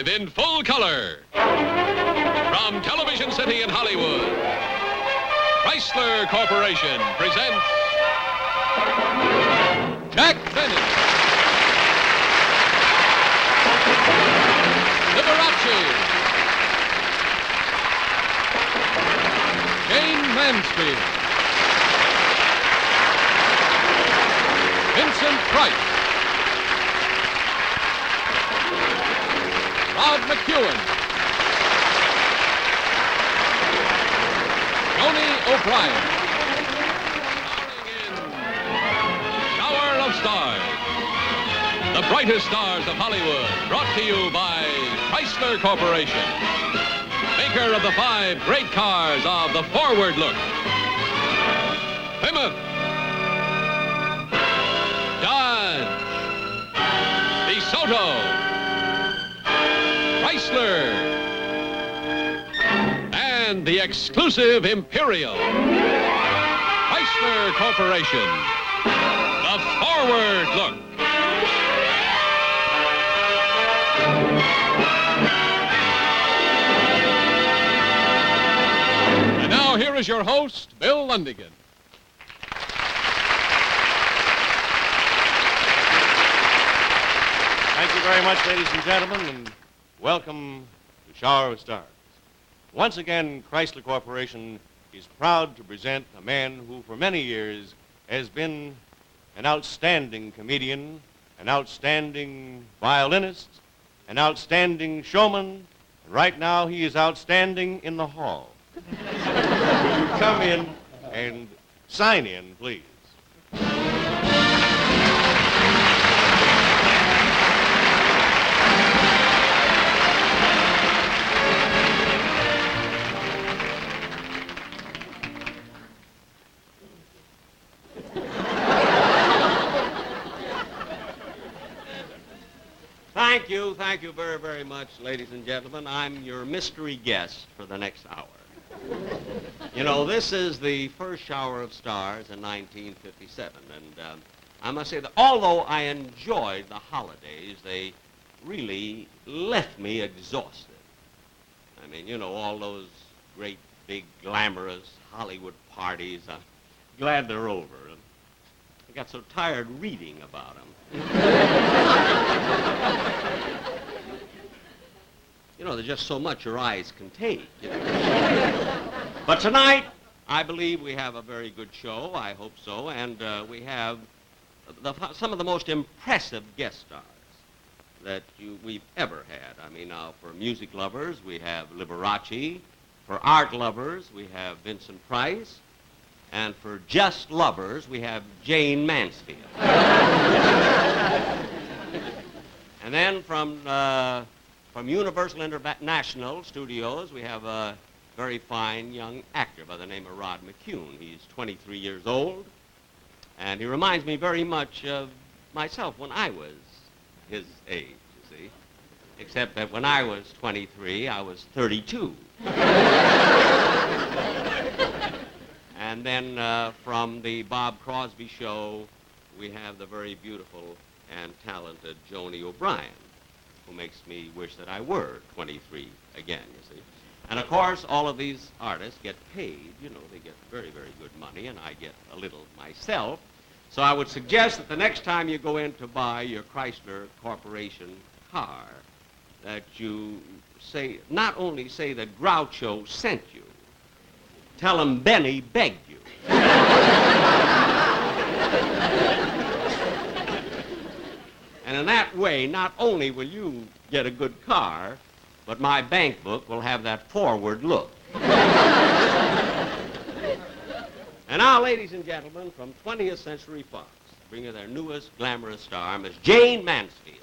live in full color. From Television City in Hollywood, Chrysler Corporation presents Jack Benny, Liberace, Jayne Mansfield, Vincent Price, Rod McKuen, O'Brien. Starring in Shower of Stars. The brightest stars of Hollywood, brought to you by Chrysler Corporation, maker of the 5 great cars of the forward look. Plymouth, Dodge, DeSoto, Chrysler, and the exclusive Imperial. Chrysler Corporation, the forward look. And now here is your host, Bill Lundigan. Thank you very much, ladies and gentlemen, and welcome to Shower of Stars. Once again, Chrysler Corporation is proud to present a man who for many years has been an outstanding comedian, an outstanding violinist, an outstanding showman, and right now he is outstanding in the hall. Come in and sign in, please. Thank you very, very much, ladies and gentlemen. I'm your mystery guest for the next hour. You know, this is the first Shower of Stars in 1957, and I must say that although I enjoyed the holidays, they really left me exhausted. I mean, you know, all those great, big, glamorous Hollywood parties, I'm glad they're over. I got so tired reading about them. You know, there's just so much your eyes can take. You know? But tonight, I believe we have a very good show. I hope so. And we have some of the most impressive guest stars that we've ever had. I mean, now, for music lovers, we have Liberace. For art lovers, we have Vincent Price. And for just lovers, we have Jayne Mansfield. And then from Universal International Studios, we have a very fine young actor by the name of Rod McKuen. He's 23 years old, and he reminds me very much of myself when I was his age, you see. Except that when I was 23, I was 32. And then from the Bob Crosby Show, we have the very beautiful and talented Joni O'Brien, who makes me wish that I were 23 again, you see. And of course, all of these artists get paid. You know, they get very, very good money, and I get a little myself. So I would suggest that the next time you go in to buy your Chrysler Corporation car, that you not only say that Groucho sent you, tell him Benny begged you. And in that way, not only will you get a good car, but my bank book will have that forward look. And now, ladies and gentlemen, from 20th Century Fox, bring you their newest glamorous star, Miss Jayne Mansfield.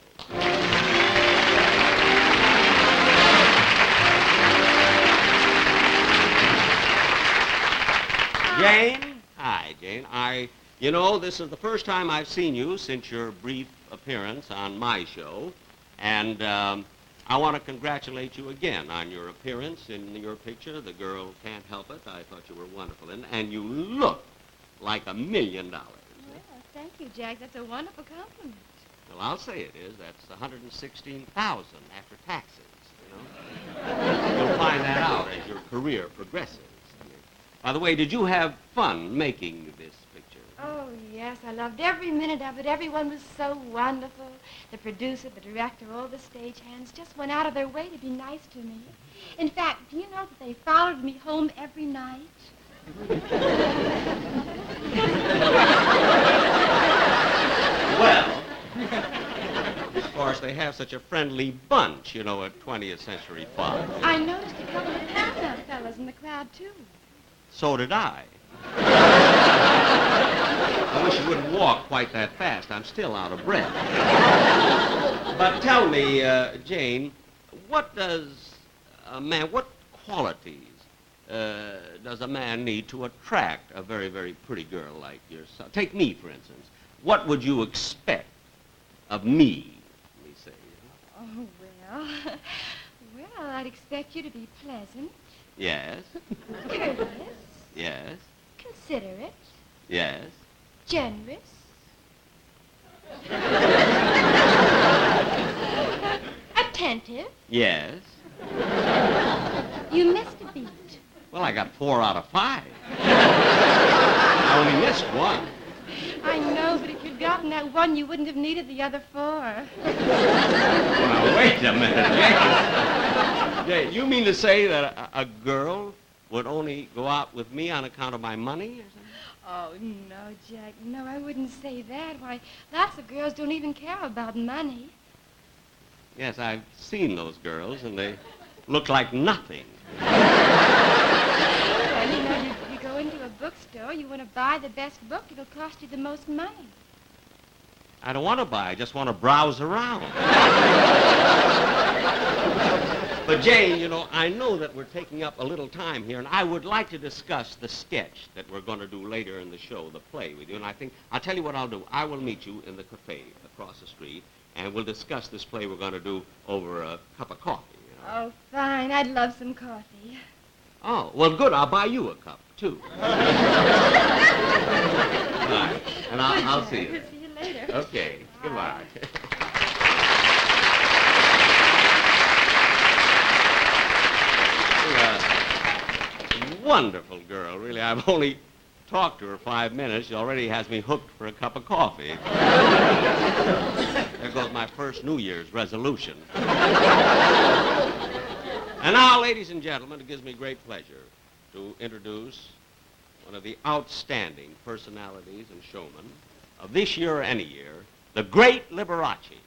Jayne? Hi, Jayne. You know, this is the first time I've seen you since your brief appearance on my show, and I want to congratulate you again on your appearance in your picture, The Girl Can't Help It. I thought you were wonderful in it, and you look like $1 million. Well, thank you, Jack. That's a wonderful compliment. Well, I'll say it is. That's 116,000 after taxes, you know. You'll find that out as your career progresses. By the way, did you have fun making this picture? Oh, yes, I loved every minute of it. Everyone was so wonderful. The producer, the director, all the stagehands just went out of their way to be nice to me. In fact, do you know that they followed me home every night? Well, of course, they have such a friendly bunch, you know, at 20th Century Fox. I noticed a couple of countdown fellas in the crowd, too. So did I. I wish you wouldn't walk quite that fast. I'm still out of breath. But tell me, Jane, what qualities does a man need to attract a very, very pretty girl like yourself? Take me, for instance. What would you expect of me, let me say? Oh, well, I'd expect you to be pleasant. Yes. Courteous. Yes. Considerate. Yes. Generous. Attentive. Yes. You missed a beat. Well, I got 4 out of 5. I only missed one. I know, but if you'd gotten that one, you wouldn't have needed the other 4. Now, wait a minute, Jane. You mean to say that a girl would only go out with me on account of my money or something? Oh, no, Jack. No, I wouldn't say that. Why, lots of girls don't even care about money. Yes, I've seen those girls, and they look like nothing. Well, you know, you go into a bookstore, you want to buy the best book, it'll cost you the most money. I don't want to buy. I just want to browse around. But, Jane, you know, I know that we're taking up a little time here, and I would like to discuss the sketch that we're going to do later in the show, the play with you. And I'll tell you what I'll do. I will meet you in the cafe across the street, and we'll discuss this play we're going to do over a cup of coffee. You know? Oh, fine. I'd love some coffee. Oh, well, good. I'll buy you a cup, too. Right. And I'll see you. See you later. Okay. Goodbye. Wonderful girl, really. I've only talked to her 5 minutes. She already has me hooked for a cup of coffee. There goes my first New Year's resolution. And now, ladies and gentlemen, it gives me great pleasure to introduce one of the outstanding personalities and showmen of this year or any year, the great Liberace.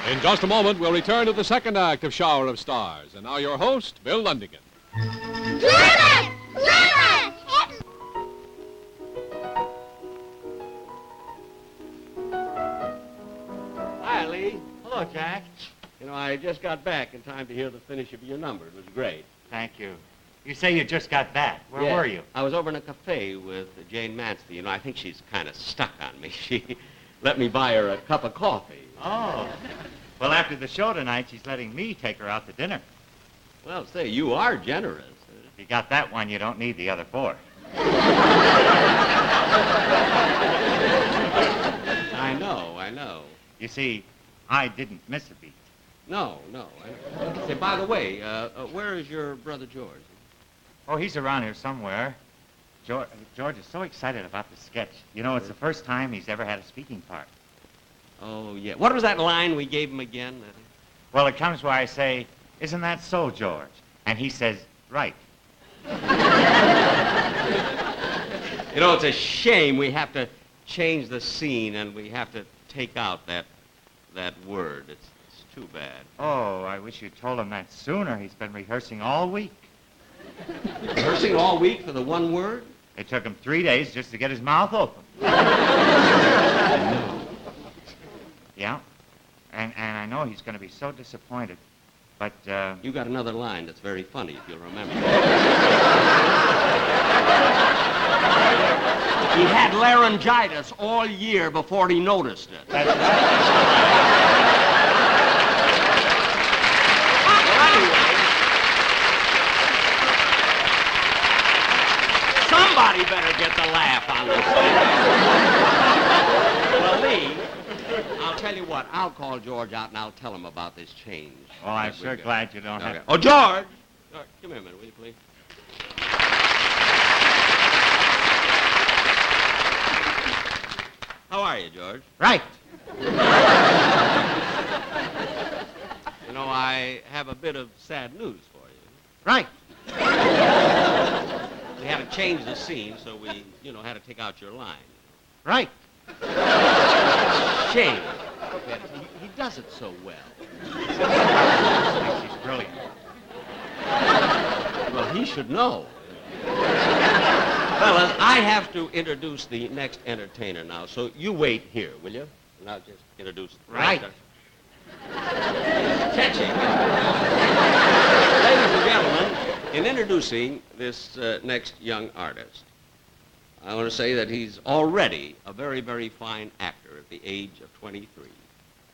In just a moment, we'll return to the second act of Shower of Stars. And now your host, Bill Lundigan. Liberace! Liberace! Hi, Lee. Hello, Jack. You know, I just got back in time to hear the finish of your number. It was great. Thank you. You say you just got back. Where Yeah. were you? I was over in a cafe with Jayne Mansfield. You know, I think she's kind of stuck on me. She let me buy her a cup of coffee. Oh. Well, after the show tonight, she's letting me take her out to dinner. Well, say, you are generous. If you got that one, you don't need the other 4. I know. You see, I didn't miss a beat. No. Say, by the way, where is your brother George? Oh, he's around here somewhere. George is so excited about the sketch. You know, it's the first time he's ever had a speaking part. Oh, yeah. What was that line we gave him again? Well, it comes where I say, "Isn't that so, George?" And he says, "Right." You know, it's a shame we have to change the scene and we have to take out that word. It's too bad. Oh, I wish you'd told him that sooner. He's been rehearsing all week. Rehearsing all week for the one word? It took him 3 days just to get his mouth open. Yeah. And I know he's going to be so disappointed. But, You got another line that's very funny, if you'll remember. He had laryngitis all year before he noticed it. That's right. Somebody better get the laugh on this thing. Well, Lee, I'll tell you what. I'll call George out and I'll tell him about this change. Well, I'm sure glad you don't have... Oh, George! George, come here a minute, will you, please? How are you, George? Right. You know, I have a bit of sad news for you. Right. We had to change the scene, so we, had to take out your line. Right. Shame. He does it so well. She's brilliant. Well, he should know. Fellas, I have to introduce the next entertainer now, so you wait here, will you? And I'll just introduce... Right. Catching. Ladies and gentlemen, in introducing this next young artist, I want to say that he's already a very, very fine actor at the age of 23.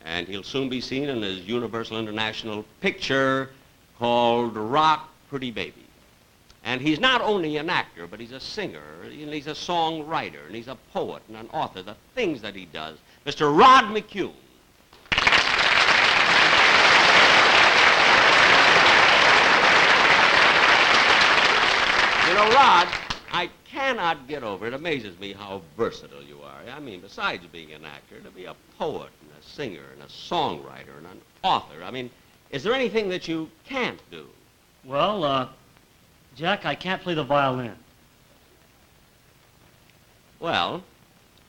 And he'll soon be seen in his Universal International picture called Rock Pretty Baby. And he's not only an actor, but he's a singer, and he's a songwriter, and he's a poet and an author. The things that he does. Mr. Rod McKuen. You know, Rod, I cannot get over it. It amazes me how versatile you are. I mean, besides being an actor, to be a poet and a singer and a songwriter and an author. I mean, is there anything that you can't do? Well, Jack, I can't play the violin. Well,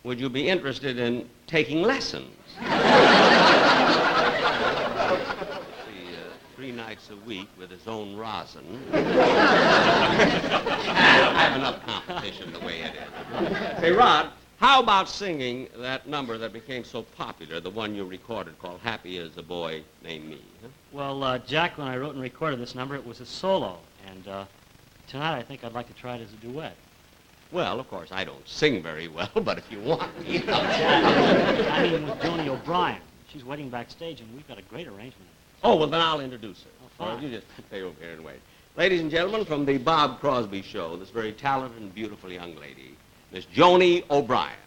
would you be interested in taking lessons? See, 3 nights a week with his own rosin. I have enough competition the way it is. Say, Rod, how about singing that number that became so popular, the one you recorded called Happy as a Boy Named Me? Huh? Well, Jack, when I wrote and recorded this number, it was a solo, and tonight I think I'd like to try it as a duet. Well, of course, I don't sing very well, but if you want me, I mean with Joni O'Brien. She's waiting backstage, and we've got a great arrangement. Oh, well, then I'll introduce her. Oh, fine. You just stay over here and wait. Ladies and gentlemen, from the Bob Crosby Show, this very talented and beautiful young lady, Miss Joni O'Brien.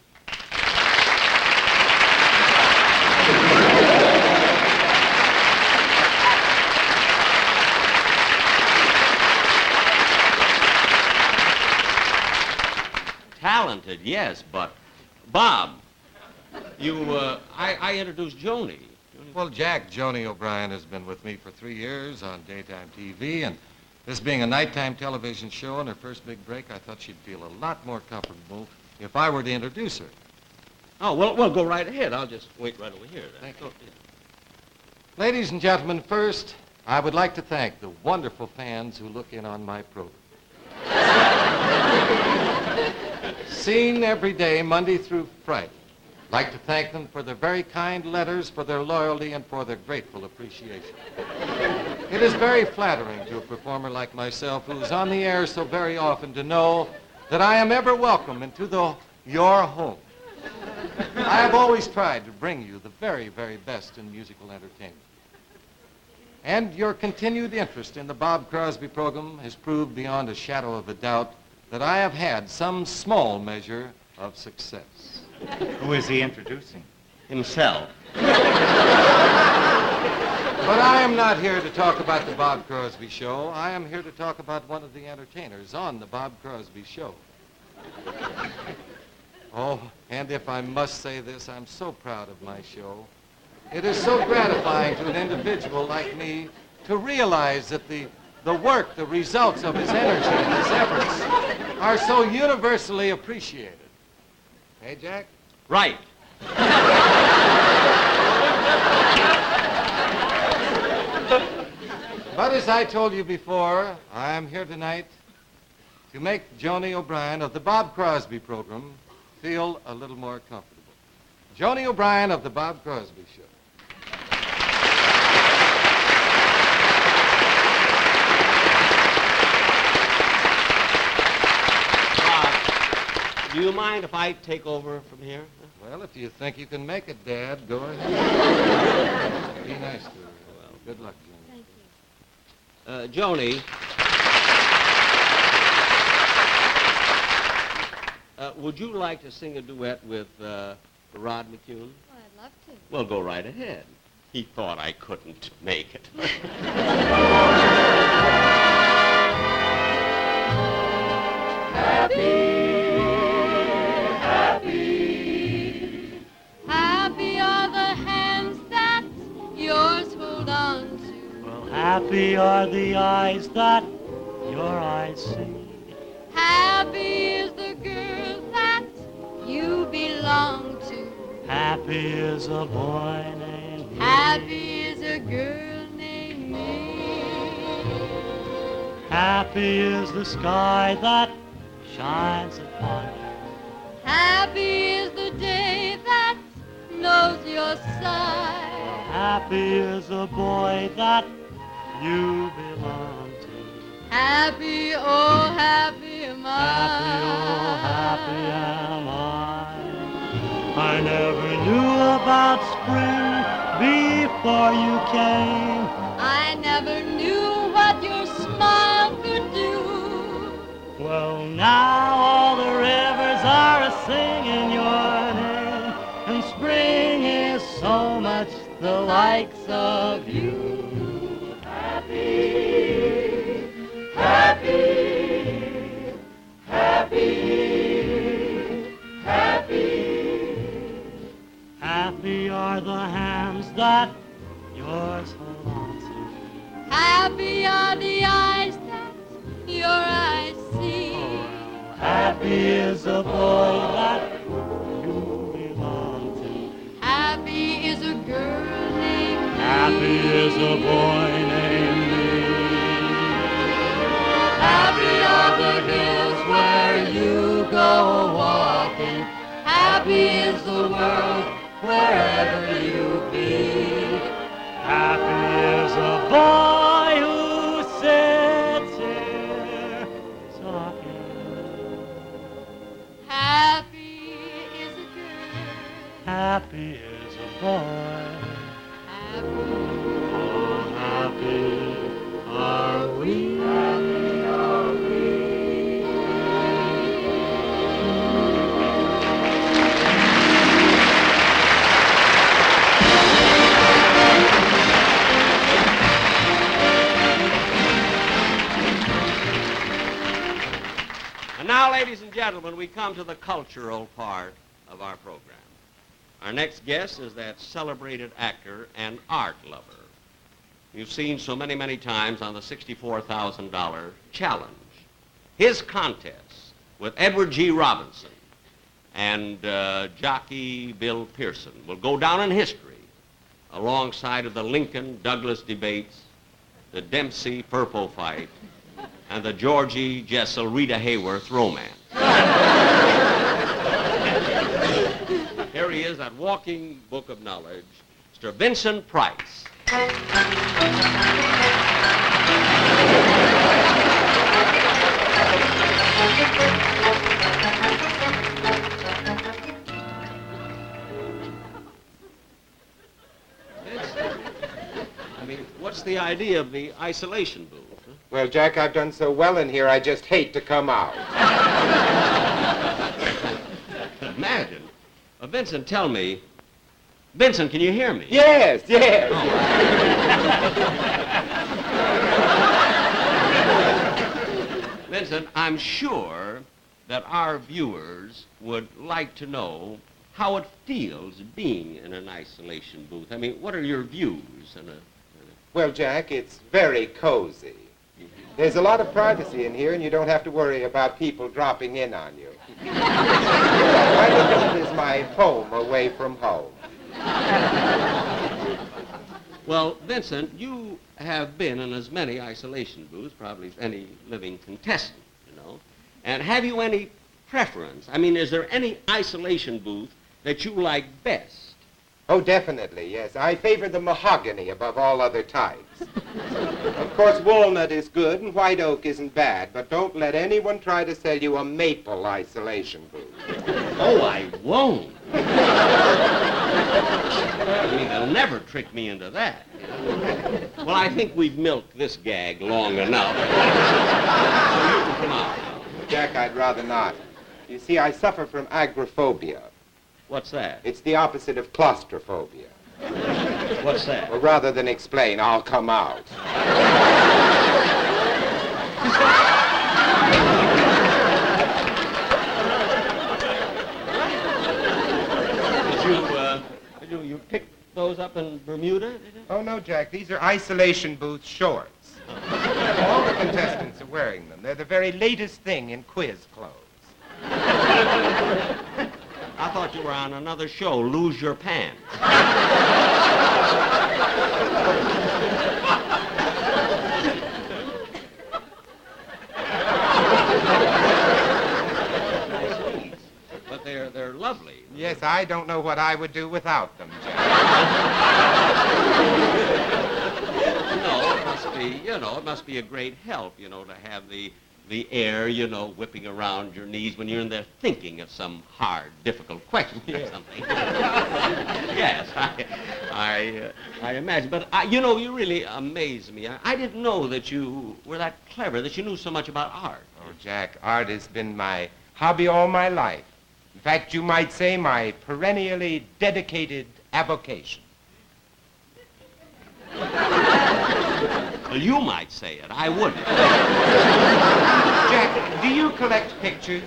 Talented, yes, but Bob, I introduced Joni. Well, Jack, Joni O'Brien has been with me for 3 years on daytime TV, and this being a nighttime television show and her first big break, I thought she'd feel a lot more comfortable if I were to introduce her. Oh, well, go right ahead. I'll just wait right over here then. Thank you. Ladies and gentlemen, first, I would like to thank the wonderful fans who look in on my program. Seen every day, Monday through Friday. I'd like to thank them for their very kind letters, for their loyalty, and for their grateful appreciation. It is very flattering to a performer like myself who's on the air so very often to know that I am ever welcome into your home. I have always tried to bring you the very, very best in musical entertainment. And your continued interest in the Bob Crosby program has proved beyond a shadow of a doubt that I have had some small measure of success. Who is he introducing? Himself. But I am not here to talk about the Bob Crosby show. I am here to talk about one of the entertainers on the Bob Crosby show. Oh, and if I must say this, I'm so proud of my show. It is so gratifying to an individual like me to realize that the work, the results of his energy and his efforts are so universally appreciated. Hey, Jack? Right. But as I told you before, I am here tonight to make Joni O'Brien of the Bob Crosby program feel a little more comfortable. Joni O'Brien of the Bob Crosby Show. Do you mind if I take over from here? Well, if you think you can make it, Dad, go ahead. Be nice to her. Well, good luck, Joni. Thank you. Joni, would you like to sing a duet with Rod McKuen? Well, I'd love to. Well, go right ahead. He thought I couldn't make it. Happy are the hands that yours hold on to. Well, happy are the eyes that your eyes see. Happy is the girl that you belong to. Happy is a boy named me. Happy is a girl named me. Happy is the sky that shines upon you. Happy is the day that knows your sigh. Happy is a boy that you belong to. Happy, oh happy am I. Happy, oh happy am I. I never knew about spring before you came. I never knew what your smile could do. Well, now all the rivers are a-singing your name, and spring is so much the likes of you. Happy, happy, happy, happy. Happy are the hands that yours hold on to. Happy are the eyes that your eyes see. Happy is a boy that you belong to. Happy is a girl named me. Happy is a boy named me. Happy are the hills where you go walking. Happy is the world wherever you be. Happy is a boy who sits here talking. Happy is a girl. Happy is a boy. Happy. Oh, happy are we. Happy are we. And now, ladies and gentlemen, we come to the cultural part of our program. Our next guest is that celebrated actor and art lover you've seen so many, many times on the $64,000 challenge. His contest with Edward G. Robinson and jockey Bill Pearson will go down in history alongside of the Lincoln-Douglas debates, the Dempsey-Purple fight, and the Georgie Jessel-Rita Hayworth romance. Here he is, that walking book of knowledge, Mr. Vincent Price. What's the idea of the isolation booth? Huh? Well, Jack, I've done so well in here, I just hate to come out. Imagine. Vincent, tell me. Vincent, can you hear me? Yes, yes. Oh. Vincent, I'm sure that our viewers would like to know how it feels being in an isolation booth. I mean, what are your views? Well, Jack, it's very cozy. There's a lot of privacy in here, and you don't have to worry about people dropping in on you. I look at it as my home away from home. Well, Vincent, you have been in as many isolation booths, probably as any living contestant, you know. And have you any preference? I mean, is there any isolation booth that you like best? Oh, definitely, yes. I favor the mahogany above all other types. Of course, walnut is good and white oak isn't bad, but don't let anyone try to sell you a maple isolation booth. Oh, I won't. I mean, they'll never trick me into that. Well, I think we've milked this gag long enough. So you can come out. Jack, I'd rather not. You see, I suffer from agoraphobia. What's that? It's the opposite of claustrophobia. What's that? Well, rather than explain, I'll come out. Did you pick those up in Bermuda? Oh, no, Jack. These are isolation booth shorts. All the contestants are wearing them. They're the very latest thing in quiz clothes. I thought you were on another show, Lose Your Pants. But they're lovely. Yes, I don't know what I would do without them, Jack. No, it must be a great help, to have the air, whipping around your knees when you're in there thinking of some hard, difficult question or something. Yes, I imagine. But, you really amaze me. I didn't know that you were that clever, that you knew so much about art. Oh, Jack, art has been my hobby all my life. In fact, you might say my perennially dedicated avocation. Well, you might say it. I wouldn't. Jack, do you collect pictures?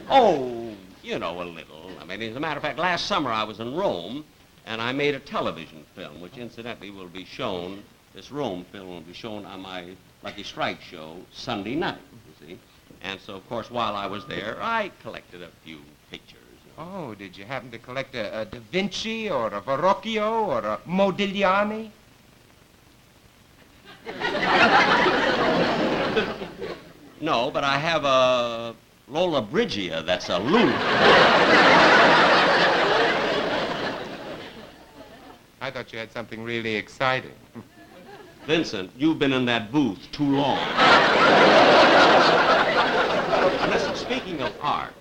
Oh, a little. I mean, as a matter of fact, last summer I was in Rome, and I made a television film, which incidentally will be shown, this Rome film will be shown on my Lucky Strike show Sunday night, you see. And so, of course, while I was there, I collected a few pictures. Oh, did you happen to collect a Da Vinci or a Verrocchio or a Modigliani? No, but I have a Lola Brigia that's a loon. I thought you had something really exciting. Vincent, you've been in that booth too long. Listen, speaking of art,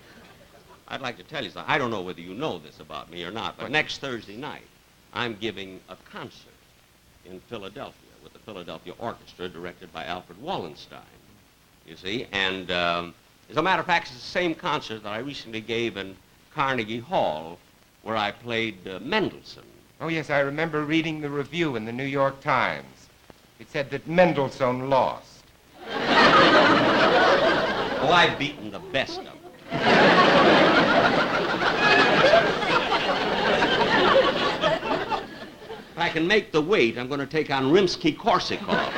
I'd like to tell you something. I don't know whether you know this about me or not, but next Thursday night, I'm giving a concert in Philadelphia with the Philadelphia Orchestra directed by Alfred Wallenstein, you see. And as a matter of fact, it's the same concert that I recently gave in Carnegie Hall where I played Mendelssohn. Oh, yes, I remember reading the review in the New York Times. It said that Mendelssohn lost. Oh, I've beaten the best of them. If I can make the weight, I'm going to take on Rimsky-Korsakov.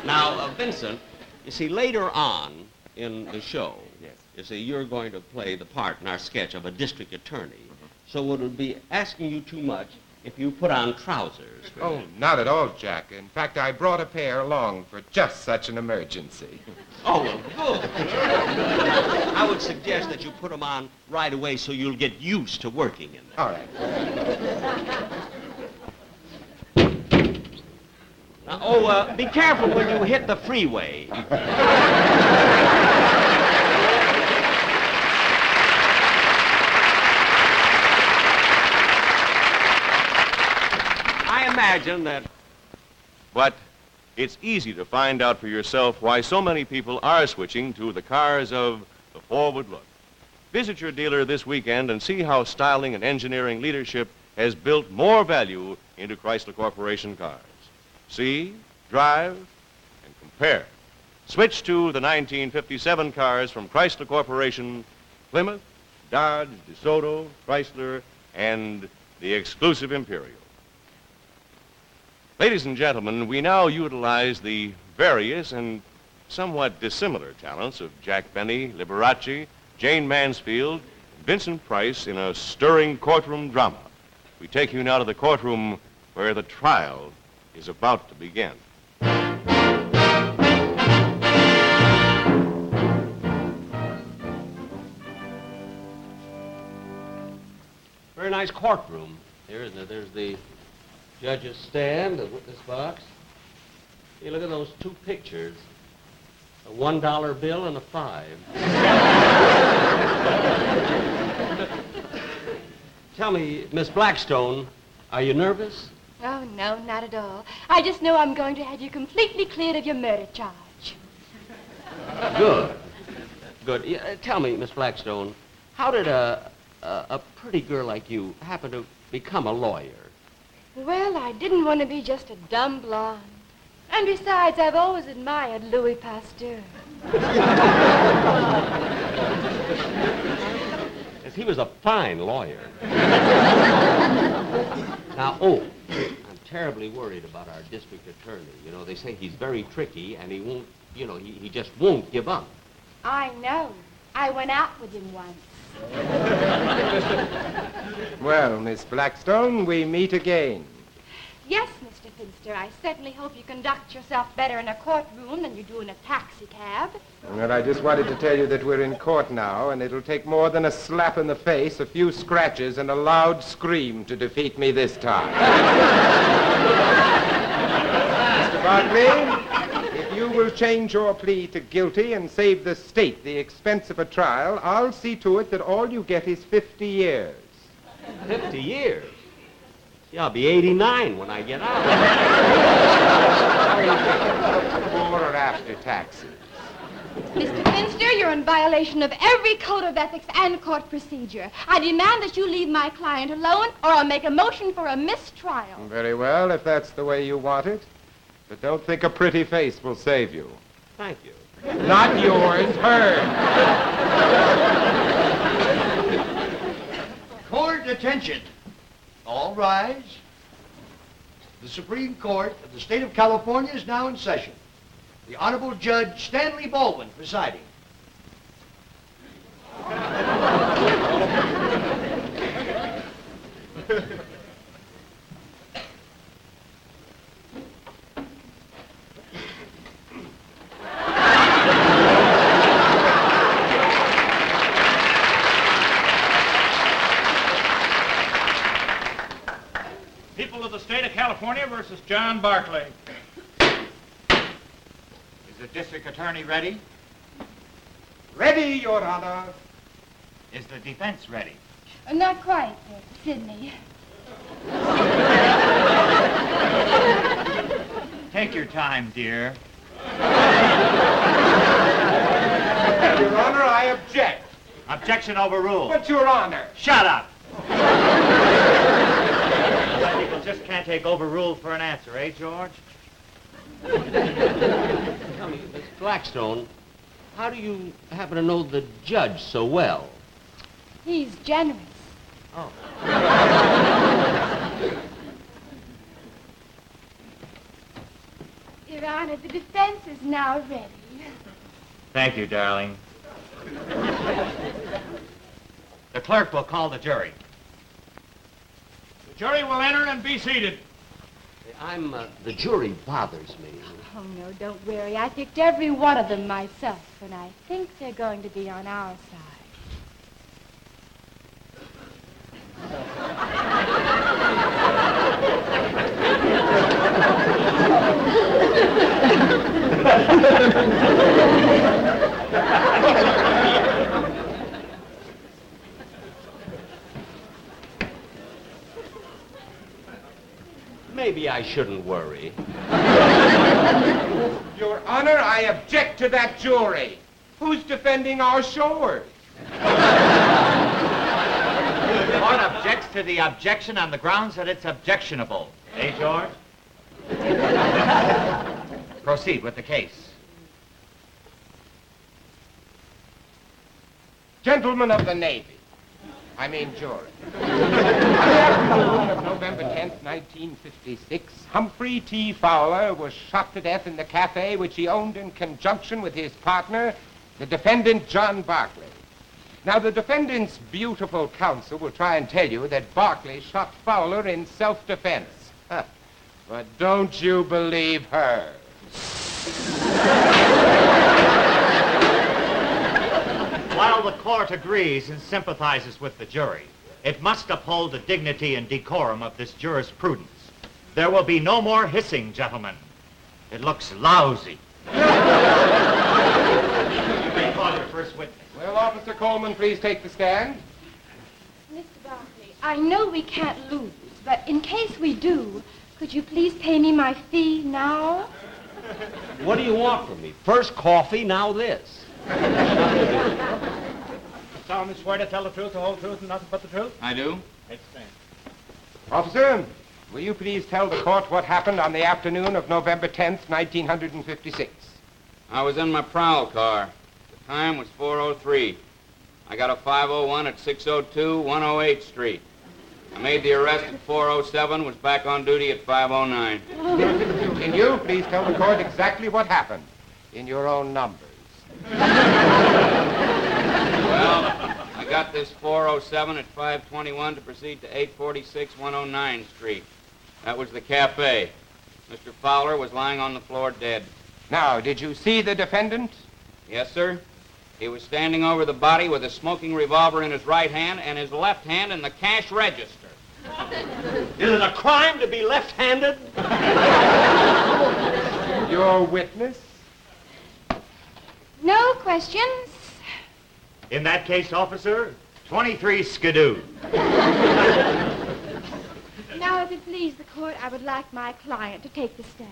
Now, Vincent, you see, later on in the show, you see, you're going to play the part in our sketch of a district attorney so it would be asking you too much if you put on trousers. Oh, not at all, Jack. In fact, I brought a pair along for just such an emergency. Oh, well, good. I would suggest that you put them on right away so you'll get used to working in them. All right. Now, be careful when you hit the freeway. I imagine that... But it's easy to find out for yourself why so many people are switching to the cars of the forward look. Visit your dealer this weekend and see how styling and engineering leadership has built more value into Chrysler Corporation cars. See, drive, and compare. Switch to the 1957 cars from Chrysler Corporation, Plymouth, Dodge, DeSoto, Chrysler, and the exclusive Imperial. Ladies and gentlemen, we now utilize the various and somewhat dissimilar talents of Jack Benny, Liberace, Jayne Mansfield, and Vincent Price in a stirring courtroom drama. We take you now to the courtroom where the trial is about to begin. Very nice courtroom here, isn't it? There's the judge's stand, the witness box. Hey, look at those two pictures. A $1 bill and a 5. Tell me, Miss Blackstone, are you nervous? Oh, no, not at all. I just know I'm going to have you completely cleared of your murder charge. Good. Good. Yeah, tell me, Miss Blackstone, how did a pretty girl like you happen to become a lawyer? Well, I didn't want to be just a dumb blonde. And besides, I've always admired Louis Pasteur. Yes, he was a fine lawyer. Now, I'm terribly worried about our district attorney. You know, they say he's very tricky and he won't, you know, he just won't give up. I know. I went out with him once. Well, Miss Blackstone, we meet again. Yes, Mr. Finster, I certainly hope you conduct yourself better in a courtroom than you do in a taxi cab. Well, I just wanted to tell you that we're in court now, and it'll take more than a slap in the face, a few scratches, and a loud scream to defeat me this time. Mr. Barkley, if you will change your plea to guilty and save the state the expense of a trial, I'll see to it that all you get is 50 years. 50 years? Yeah, I'll be 89 when I get out. Before or after taxes? Mr. Finster, you're in violation of every code of ethics and court procedure. I demand that you leave my client alone, or I'll make a motion for a mistrial. Very well, if that's the way you want it. But don't think a pretty face will save you. Thank you. Not yours, hers. Court attention. All rise. The Supreme Court of the State of California is now in session. The Honorable Judge Stanley Baldwin presiding. People of the state of California versus John Barkley. Is the district attorney ready? Ready, Your Honor. Is the defense ready? Not quite, Sidney. Take your time, dear. Your Honor, I object. Objection overruled. But, Your Honor. Shut up! People just can't take overruled for an answer, eh, George? Tell me, Miss Blackstone, how do you happen to know the judge so well? He's generous. Oh. Your Honor, the defense is now ready. Thank you, darling. The clerk will call the jury. Jury will enter and be seated. The jury bothers me. Oh, no, don't worry. I picked every one of them myself, and I think they're going to be on our side. Maybe I shouldn't worry. Your Honor, I object to that jury. Who's defending our shores? The court objects to the objection on the grounds that it's objectionable. Eh, George? Proceed with the case. Gentlemen of the Navy, I mean jury. On the afternoon of November 10th, 1956, Humphrey T. Fowler was shot to death in the cafe which he owned in conjunction with his partner, the defendant John Barclay. Now, the defendant's beautiful counsel will try and tell you that Barclay shot Fowler in self-defense. But don't you believe her. While the court agrees and sympathizes with the jury, it must uphold the dignity and decorum of this jurisprudence. There will be no more hissing, gentlemen. It looks lousy. You may call your first witness. Well, Officer Coleman, please take the stand. Mr. Barclay, I know we can't lose, but in case we do, could you please pay me my fee now? What do you want from me? First coffee, now this. Solemnly swear to tell the truth, the whole truth, and nothing but the truth? I do. Take the stand. Officer, will you please tell the court what happened on the afternoon of November 10th, 1956? I was in my prowl car. The time was 4:03. I got a 501 at 602 108th Street. I made the arrest at 4:07, was back on duty at 5:09. Can you please tell the court exactly what happened in your own numbers? Well, I got this 4:07 at 5:21 to proceed to 846 109th Street. That was the cafe. Mr. Fowler was lying on the floor dead. Now, did you see the defendant? Yes, sir. He was standing over the body with a smoking revolver in his right hand and his left hand in the cash register. Is it a crime to be left-handed? Your witness? No questions. In that case, officer, 23 skidoo. Now, if it please the court, I would like my client to take the stand.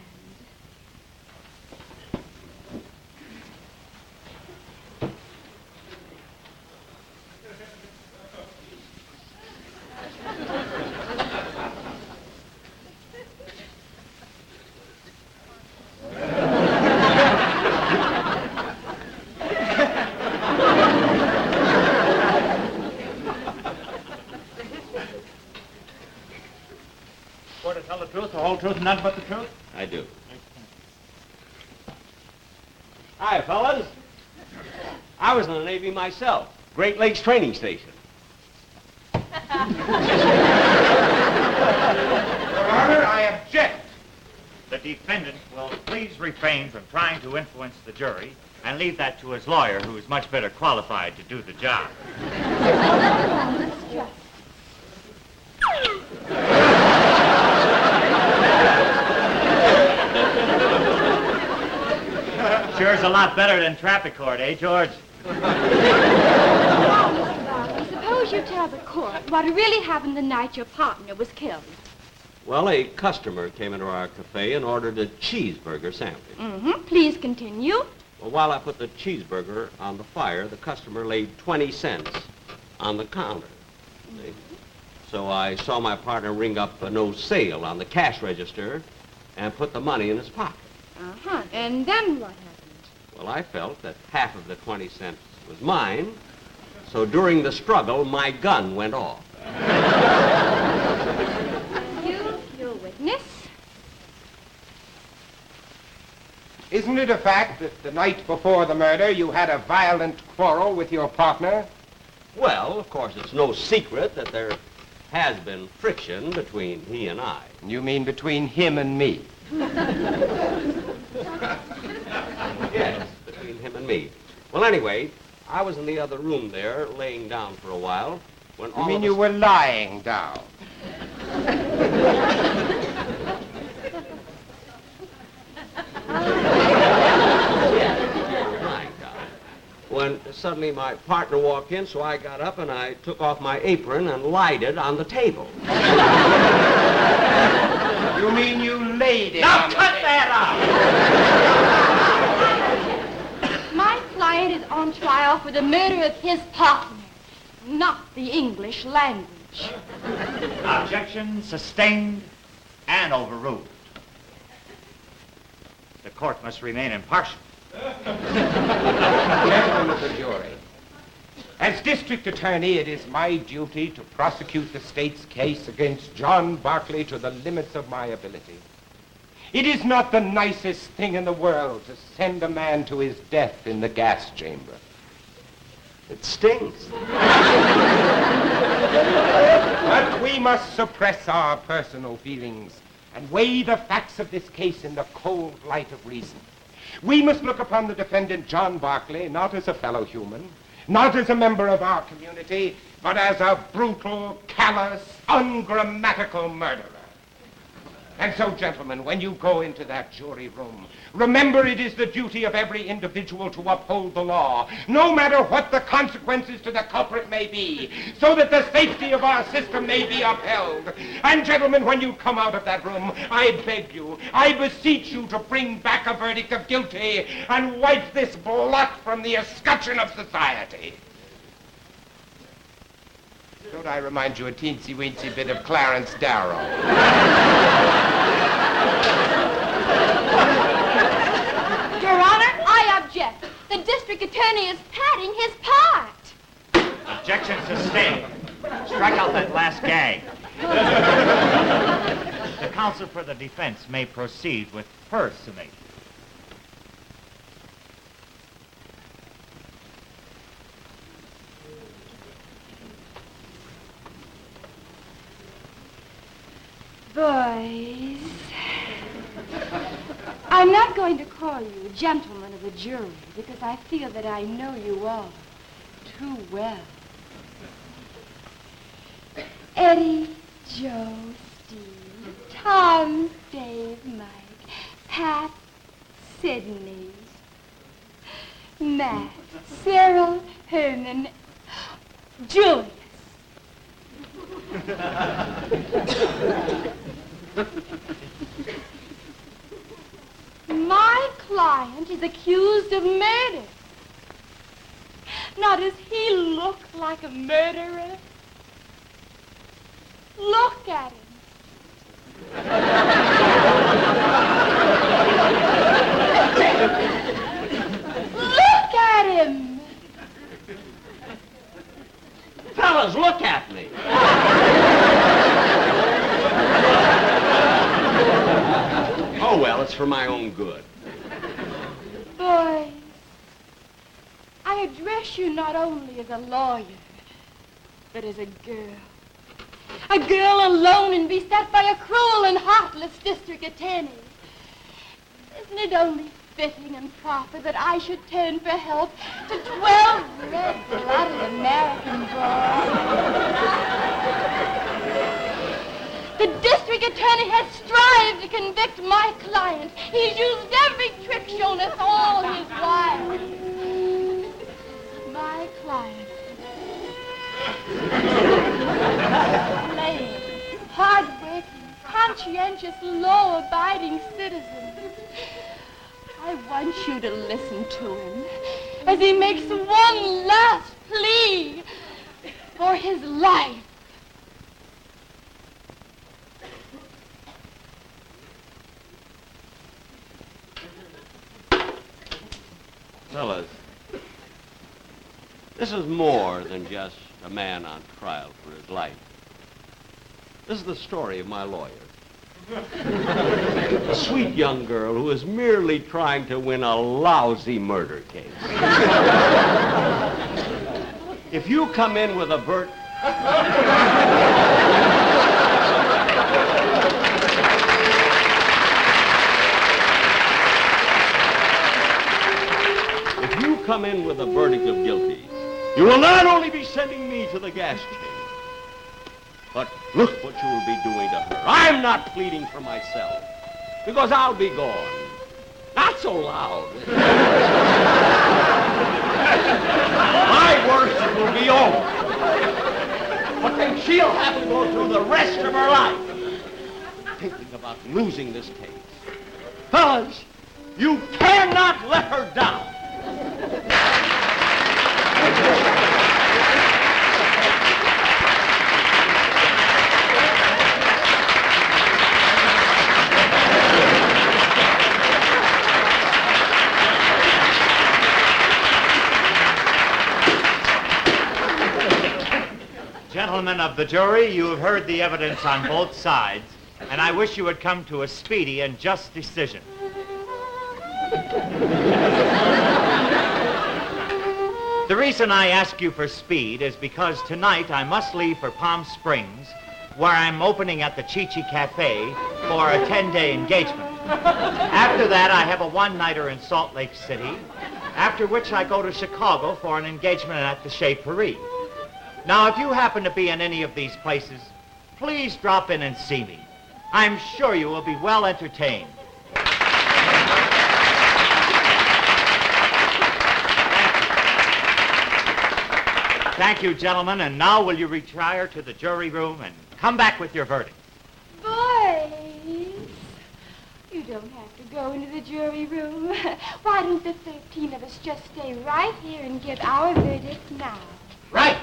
Swear to tell the truth, the whole truth, and nothing but the truth? I do. Hi, fellas. I was in the Navy myself. Great Lakes Training Station. Your Honor, I object. The defendant will please refrain from trying to influence the jury and leave that to his lawyer, who is much better qualified to do the job. Sure is a lot better than traffic court, eh, George? Now, Mr. Barclay, suppose you tell the court what really happened the night your partner was killed. Well, a customer came into our cafe and ordered a cheeseburger sandwich. Please continue. Well, while I put the cheeseburger on the fire, the customer laid 20 cents on the counter. See? So I saw my partner ring up a no sale on the cash register and put the money in his pocket. And then what happened? Well, I felt that half of the 20 cents was mine, so during the struggle, my gun went off. Your witness? Isn't it a fact that the night before the murder you had a violent quarrel with your partner? Well, of course, it's no secret that there has been friction between he and I. You mean between him and me? Yes, between him and me. Well, anyway, I was in the other room there, laying down for a while, when all You mean of you a were lying down? when suddenly my partner walked in, so I got up and I took off my apron and lied it on the table. You mean you laid it Now on the cut table? that out! My client is on trial for the murder of his partner, not the English language. Objection sustained and overruled. The court must remain impartial. Gentlemen of the jury, as district attorney, it is my duty to prosecute the state's case against John Barclay to the limits of my ability. It is not the nicest thing in the world to send a man to his death in the gas chamber. It stings. But we must suppress our personal feelings and weigh the facts of this case in the cold light of reason. We must look upon the defendant, John Barclay, not as a fellow human, not as a member of our community, but as a brutal, callous, ungrammatical murderer. And so, gentlemen, when you go into that jury room, remember it is the duty of every individual to uphold the law, no matter what the consequences to the culprit may be, so that the safety of our system may be upheld. And, gentlemen, when you come out of that room, I beg you, I beseech you to bring back a verdict of guilty and wipe this blot from the escutcheon of society. Don't I remind you a teensy-weensy bit of Clarence Darrow? Your Honor, I object. The district attorney is padding his part. Objection sustained. Strike out that last gag. The counsel for the defense may proceed with her summation. Boys, I'm not going to call you gentlemen of the jury because I feel that I know you all too well. Eddie, Joe, Steve, Tom, Dave, Mike, Pat, Sidney, Matt, Cyril, Herman, Julius. My client is accused of murder. Now, does he look like a murderer? Look at him. Look at him. Fellas, look at me. Oh, well, it's for my own good. Boys, I address you not only as a lawyer, but as a girl. A girl alone and beset by a cruel and heartless district attorney. Isn't it only fitting and proper that I should turn for help to 12 red-blooded American boys? The district attorney has strived to convict my client. He's used every trick shown us all his while. My client. Plain, hard-working, conscientious, law-abiding citizen. I want you to listen to him as he makes one last plea for his life. Fellas, this is more than just a man on trial for his life. This is the story of my lawyer. A sweet young girl who is merely trying to win a lousy murder case. If you come in with a come in with a verdict of guilty, you will not only be sending me to the gas chamber, but look what you will be doing to her. I'm not pleading for myself, because I'll be gone. Not so loud. My worst will be over. But then she'll have to go through the rest of her life thinking about losing this case. Fellas, you cannot let her down. Gentlemen of the jury, you have heard the evidence on both sides, and I wish you would come to a speedy and just decision. The reason I ask you for speed is because tonight I must leave for Palm Springs, where I'm opening at the Chi-Chi Cafe for a 10-day engagement. After that, I have a one-nighter in Salt Lake City, after which I go to Chicago for an engagement at the Chez Paris. Now, if you happen to be in any of these places, please drop in and see me. I'm sure you will be well entertained. Thank you, gentlemen, and now will you retire to the jury room and come back with your verdict? Boys, you don't have to go into the jury room. Why don't the 13 of us just stay right here and give our verdict now? Right.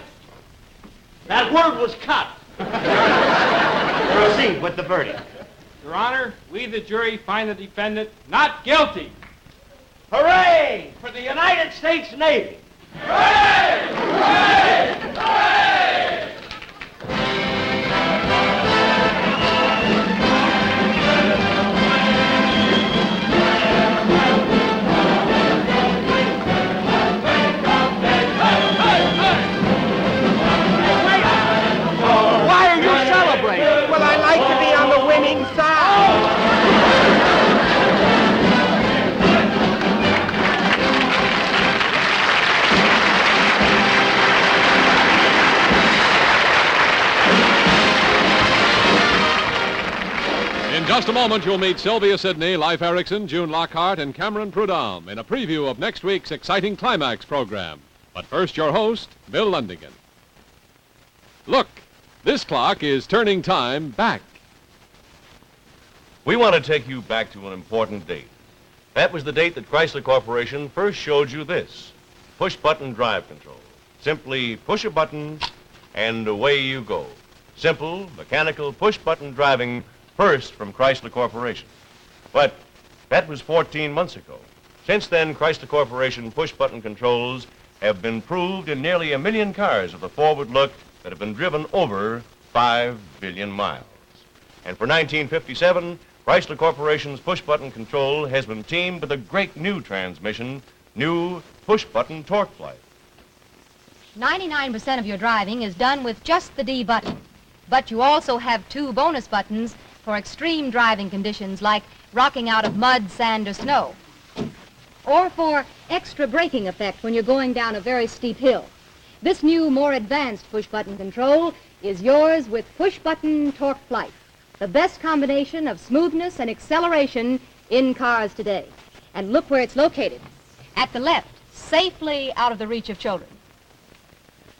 That word was cut. Proceed with the verdict. Your Honor, we, the jury, find the defendant not guilty. Hooray for the United States Navy. Hooray! Hooray! Hooray! Why are you celebrating? Well, I like to be on the winning side. In just a moment, you'll meet Sylvia Sidney, Leif Erikson, June Lockhart, and Cameron Prudhomme in a preview of next week's exciting climax program. But first, your host, Bill Lundigan. Look, this clock is turning time back. We want to take you back to an important date. That was the date that Chrysler Corporation first showed you this, push-button drive control. Simply push a button, and away you go. Simple, mechanical, push-button driving first from Chrysler Corporation. But that was 14 months ago. Since then, Chrysler Corporation push-button controls have been proved in nearly 1 million cars with a forward look that have been driven over 5 billion miles. And for 1957, Chrysler Corporation's push-button control has been teamed with a great new transmission, new push-button torque flight. 99% of your driving is done with just the D button. But you also have 2 bonus buttons for extreme driving conditions like rocking out of mud, sand, or snow. Or for extra braking effect when you're going down a very steep hill. This new, more advanced push-button control is yours with push-button torque flight, the best combination of smoothness and acceleration in cars today. And look where it's located. At the left, safely out of the reach of children.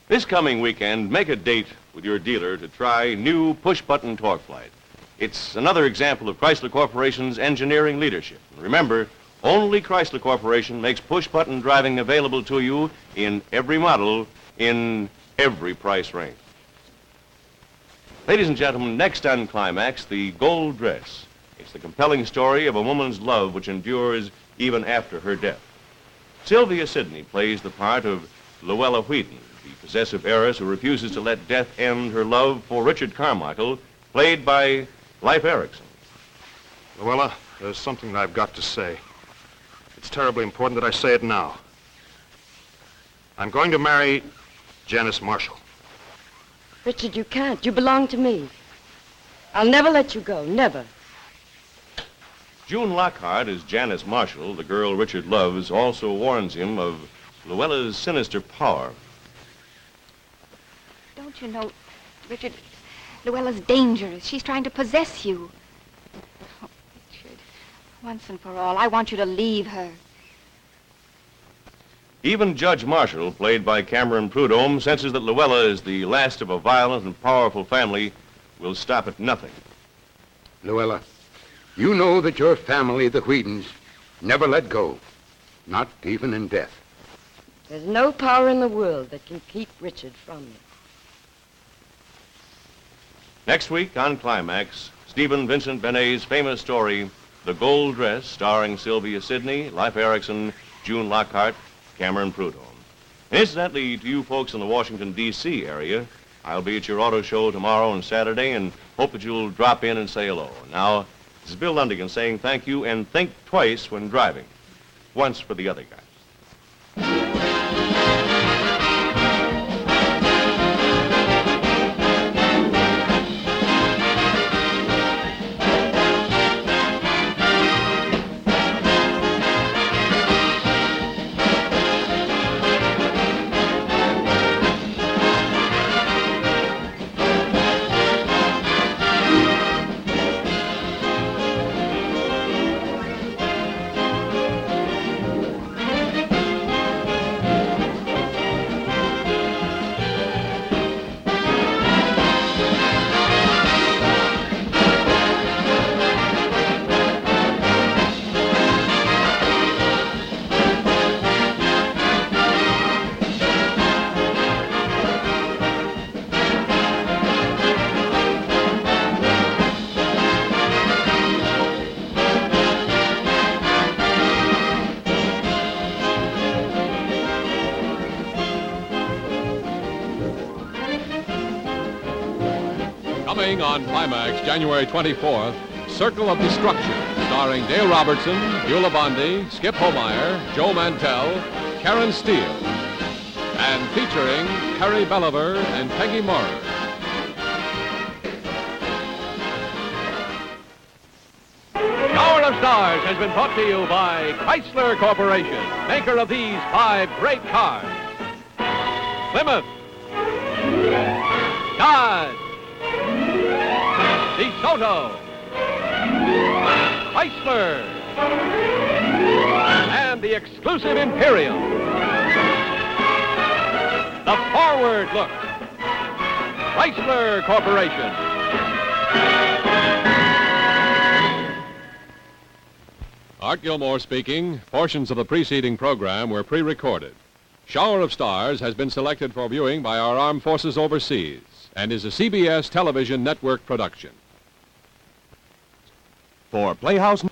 This coming weekend, make a date with your dealer to try new push-button torque flight. It's another example of Chrysler Corporation's engineering leadership. Remember, only Chrysler Corporation makes push-button driving available to you in every model, in every price range. Ladies and gentlemen, next on Climax, the gold dress. It's the compelling story of a woman's love which endures even after her death. Sylvia Sidney plays the part of Luella Wheaton, the possessive heiress who refuses to let death end her love for Richard Carmichael, played by Leif Erikson. Luella, there's something I've got to say. It's terribly important that I say it now. I'm going to marry Janice Marshall. Richard, you can't. You belong to me. I'll never let you go, never. June Lockhart as Janice Marshall, the girl Richard loves, also warns him of Luella's sinister power. Don't you know, Richard, Luella's dangerous. She's trying to possess you. Oh, Richard, once and for all, I want you to leave her. Even Judge Marshall, played by Cameron Prudhomme, senses that Luella is the last of a violent and powerful family, will stop at nothing. Luella, you know that your family, the Whedons, never let go, not even in death. There's no power in the world that can keep Richard from you. Next week on Climax, Stephen Vincent Benet's famous story, The Gold Dress, starring Sylvia Sidney, Leif Erikson, June Lockhart, Cameron Prudhomme. Incidentally, to you folks in the Washington, D.C. area, I'll be at your auto show tomorrow and Saturday and hope that you'll drop in and say hello. Now, this is Bill Lundigan saying thank you and think twice when driving. Once for the other guys. Coming on Climax, January 24th, Circle of Destruction, starring Dale Robertson, Beulah Bondi, Skip Homeyer, Joe Mantell, Karen Steele, and featuring Harry Belliver and Peggy Morris. Hour of Stars has been brought to you by Chrysler Corporation, maker of these 5 great cars. Plymouth, Dodge, DeSoto, Chrysler, and the exclusive Imperial. The Forward Look, Chrysler Corporation. Art Gilmore speaking. Portions of the preceding program were pre-recorded. Shower of Stars has been selected for viewing by our armed forces overseas and is a CBS television network production. For Playhouse